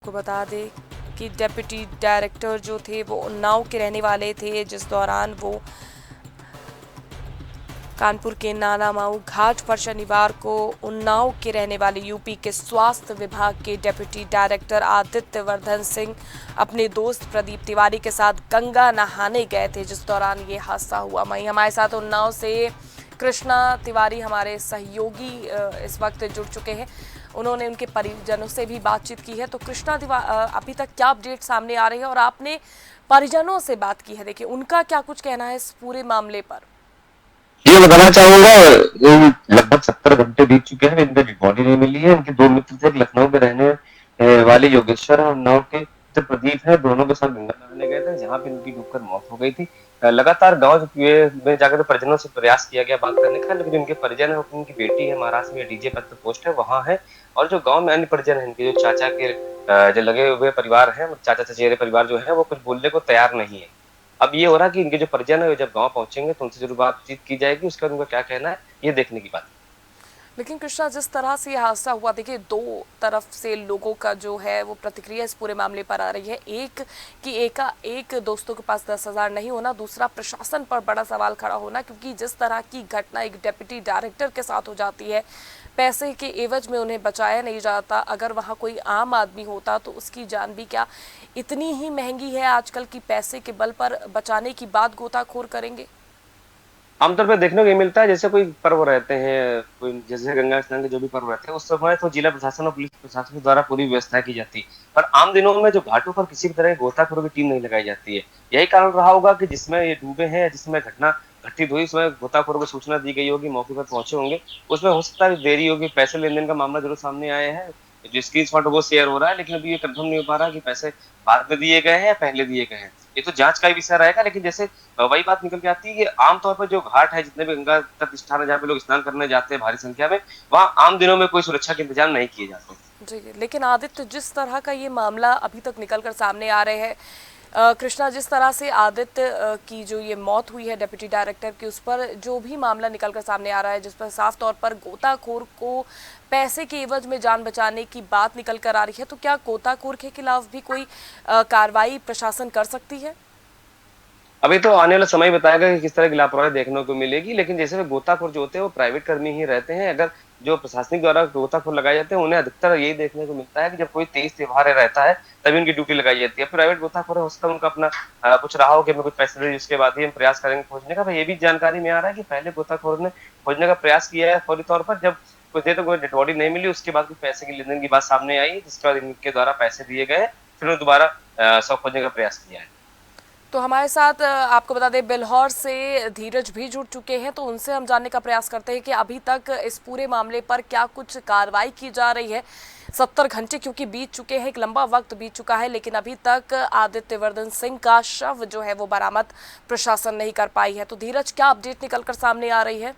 को बता दें कि डेप्यूटी डायरेक्टर जो थे वो उन्नाव के रहने वाले थे, जिस दौरान वो कानपुर के नानामाऊ घाट पर शनिवार को उन्नाव के रहने वाले यूपी के स्वास्थ्य विभाग के डेप्यूटी डायरेक्टर आदित्य वर्धन सिंह अपने दोस्त प्रदीप तिवारी के साथ गंगा नहाने गए थे, जिस दौरान ये हादसा हुआ। वहीं हमारे साथ उन्नाव से कृष्णा तिवारी हमारे सहयोगी इस वक्त जुड़ चुके हैं। उन्होंने उनके परिजनों से भी बातचीत की है। तो कृष्णा अभी तक क्या अपडेट सामने आ रही है और आपने परिजनों से बात की है, देखिए उनका क्या कुछ कहना है इस पूरे मामले पर। ये बताना चाहूंगा, लगभग 70 घंटे बीत चुके हैं, इनकी डेड बॉडी नहीं मिली है। इनके दो मित्र थे, लखनऊ में रहने वाले योगेश्वर और उन्नाव के जो प्रदीप है, दोनों के साथ गंगा नहाने गए थे, जहां पे इनकी डूबकर मौत हो गई थी। लगातार गांव में जाकर परिजनों से प्रयास किया गया बात करने का, लेकिन उनके परिजन है, उनकी बेटी है महाराष्ट्र में डीजे पद पर पोस्ट है, वहां है। और जो गांव में अन्य परिजन है, इनके जो चाचा के जो लगे हुए परिवार है, चाचा चचेरे परिवार जो है, वो कुछ बोलने को तैयार नहीं है। अब ये हो रहा है कि इनके जो परिजन है जब गांव पहुंचेंगे तो उनसे जरूर बातचीत की जाएगी, उसके बाद उनका क्या कहना है ये देखने की बात है। लेकिन कृष्णा, जिस तरह से यह हादसा हुआ, देखिए दो तरफ से लोगों का जो है वो प्रतिक्रिया इस पूरे मामले पर आ रही है। एक कि एक दोस्तों के पास 10,000 नहीं होना, दूसरा प्रशासन पर बड़ा सवाल खड़ा होना, क्योंकि जिस तरह की घटना एक डेप्यूटी डायरेक्टर के साथ हो जाती है, पैसे के एवज में उन्हें बचाया नहीं जाता। अगर वहाँ कोई आम आदमी होता तो उसकी जान भी क्या इतनी ही महंगी है आजकल की, पैसे के बल पर बचाने की बात गोताखोर करेंगे। आमतौर पर देखने को ये मिलता है, जैसे कोई पर्व रहते हैं, कोई जैसे गंगा स्नान के जो भी पर्व रहते हैं, उस समय तो जिला प्रशासन और पुलिस प्रशासन के द्वारा पूरी व्यवस्था की जाती है। पर आम दिनों में जो घाटों पर किसी भी तरह की गोताखोरों की टीम नहीं लगाई जाती है। यही कारण रहा होगा कि जिसमें ये डूबे हैं, जिसमें घटना घटित हुई, उसमें गोताखोरों को सूचना दी गई होगी, मौके पर पहुंचे होंगे, उसमें हो सकता है देरी होगी। पैसे लेन देन का मामला जरूर सामने आया है, जो स्क्रीनशॉट वो शेयर हो रहा है, लेकिन अभी ये कंफर्म नहीं हो पा रहा कि पैसे बाद में दिए गए हैं या पहले दिए गए हैं। ये तो जांच का ही विषय रहेगा। लेकिन जैसे वही बात निकल के आती है कि आमतौर पर जो घाट है, जितने भी गंगा तट स्थान है जहाँ पे लोग स्नान करने जाते हैं भारी संख्या में, वहाँ आम दिनों में कोई सुरक्षा के इंतजाम नहीं किए जाते। जी, लेकिन आदित्य, जिस तरह का ये मामला अभी तक निकल कर सामने आ रहे हैं, कृष्णा, जिस तरह से आदित्य की जो ये मौत हुई है डेप्यूटी डायरेक्टर की, उस पर जो भी मामला निकल कर सामने आ रहा है, जिस पर साफ तौर पर गोताखोर को पैसे के एवज में जान बचाने की बात निकल कर आ रही है, तो क्या गोताखोर के खिलाफ भी कोई कार्रवाई प्रशासन कर सकती है? अभी तो आने वाला समय बताएगा कि किस तरह की लापरवाही देखने को मिलेगी। लेकिन जैसे गोताखोर जो होते हैं वो प्राइवेट कर्मी ही रहते हैं। अगर जो प्रशासनिक द्वारा गोताखोर लगाए जाते हैं, उन्हें अधिकतर यही देखने को मिलता है कि जब कोई तेज त्योहार रहता है तभी उनकी ड्यूटी लगाई जाती है। प्राइवेट गोताखोर हो सकता है उनका अपना कुछ रहा हो कि हमें कुछ पैसे दे, जिसके बाद ही हम प्रयास करेंगे खोजने का। ये भी जानकारी में आ रहा है कि पहले गोताखोर ने खोजने का प्रयास किया है फौरी तौर पर, जब कुछ देर तक कोई डेड बॉडी नहीं मिली, उसके बाद कुछ पैसे की लेन देन की बात सामने आई, जिसके बाद इनके द्वारा पैसे दिए गए, फिर उन्होंने दोबारा शव खोजने का प्रयास किया है। तो हमारे साथ आपको बता दें बिल्हौर से धीरज भी जुड़ चुके हैं, तो उनसे हम जानने का प्रयास करते हैं कि अभी तक इस पूरे मामले पर क्या कुछ कार्रवाई की जा रही है। 70 घंटे क्योंकि बीत चुके हैं, एक लंबा वक्त बीत चुका है, लेकिन अभी तक आदित्य वर्धन सिंह का शव जो है वो बरामद प्रशासन नहीं कर पाई है। तो धीरज, क्या अपडेट निकल कर सामने आ रही है?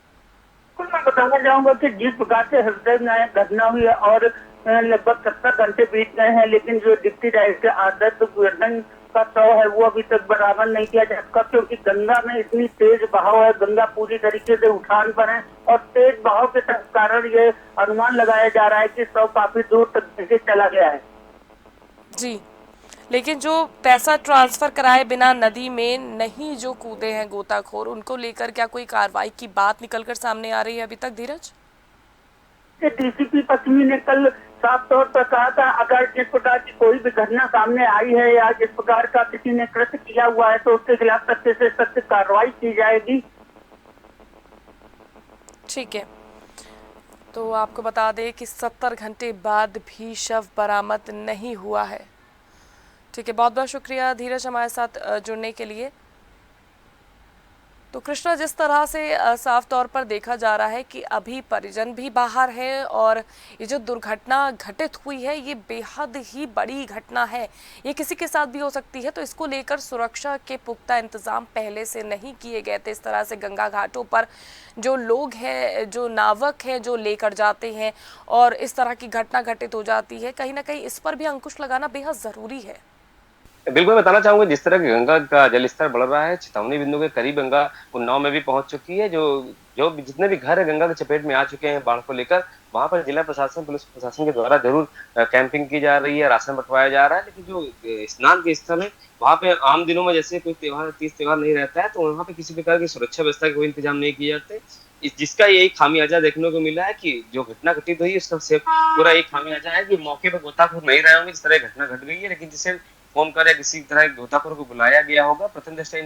मैं बताना चाहूंगा कि जिस प्रकार से हृदयनायक घटना हुई है और लगभग 70 घंटे बीत गए हैं, लेकिन जो डिप्टी डायरेक्टर आदित्य वर्धन का शव है वो अभी तक बरामद नहीं किया जा सका, क्योंकि गंगा में इतनी तेज बहाव है, गंगा पूरी तरीके से उफान पर है और तेज बहाव के कारण ये अनुमान लगाया जा रहा है कि शव काफी दूर तक चला गया है। जी, लेकिन जो पैसा ट्रांसफर कराए बिना नदी में नहीं जो कूदे हैं गोताखोर, उनको लेकर क्या कोई कार्रवाई की बात निकलकर सामने आ रही है अभी तक, धीरज? डीसीपी पश्चिमी ने कल साफ तौर पर कहा था, अगर जिस प्रकार की कोई भी घटना सामने आई है या जिस प्रकार का किसी ने कृत्य किया हुआ है तो उसके खिलाफ सख्त से सख्त कार्रवाई की जाएगी। ठीक है, तो आपको बता दें कि 70 घंटे बाद भी शव बरामद नहीं हुआ है। ठीक है, बहुत बहुत शुक्रिया धीरज हमारे साथ जुड़ने के लिए। तो कृष्णा, जिस तरह से साफ तौर पर देखा जा रहा है कि अभी परिजन भी बाहर है और ये जो दुर्घटना घटित हुई है ये बेहद ही बड़ी घटना है, ये किसी के साथ भी हो सकती है, तो इसको लेकर सुरक्षा के पुख्ता इंतजाम पहले से नहीं किए गए थे। इस तरह से गंगा घाटों पर जो लोग हैं, जो नावक हैं, जो लेकर जाते हैं और इस तरह की घटना घटित हो जाती है, कहीं ना कहीं इस पर भी अंकुश लगाना बेहद ज़रूरी है। बिल्कुल बताना चाहूंगा, जिस तरह की गंगा का जलस्तर बढ़ रहा है, चेतावनी बिंदु के करीब गंगा उन्नाव में भी पहुंच चुकी है। जो जो जितने भी घर है गंगा की चपेट में आ चुके हैं बाढ़ को लेकर, वहां पर जिला प्रशासन पुलिस प्रशासन के द्वारा जरूर कैंपिंग की जा रही है, राशन बंटवाया जा रहा है, लेकिन जो स्नान के स्थल है वहां पे आम दिनों में जैसे कोई त्योहार तीज त्योहार नहीं रहता है, तो वहां पे किसी प्रकार की सुरक्षा व्यवस्था के कोई इंतजाम नहीं किए जाते। जिसका यही खामियाजा देखने को मिला है कि जो घटना घटित हुई उसका से पूरा एक खामियाजा है कि मौके पर गोताखोर नहीं रहे होंगे जिस तरह घटना घट गई है, लेकिन जिसे फोन कर या किसी तरह गोताखोर को बुलाया गया होगा। प्रथम दृष्टया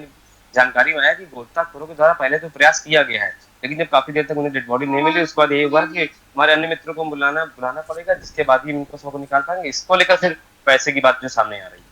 जानकारी में आया कि गोताखोरों के द्वारा पहले तो प्रयास किया गया है, लेकिन जब काफी देर तक उन्हें डेड बॉडी नहीं मिली, उसके बाद यही हुआ कि हमारे अन्य मित्रों को बुलाना पड़ेगा, जिसके बाद ही उनको सबको निकाल पाएंगे। इसको लेकर फिर पैसे की बात जो सामने आ रही है।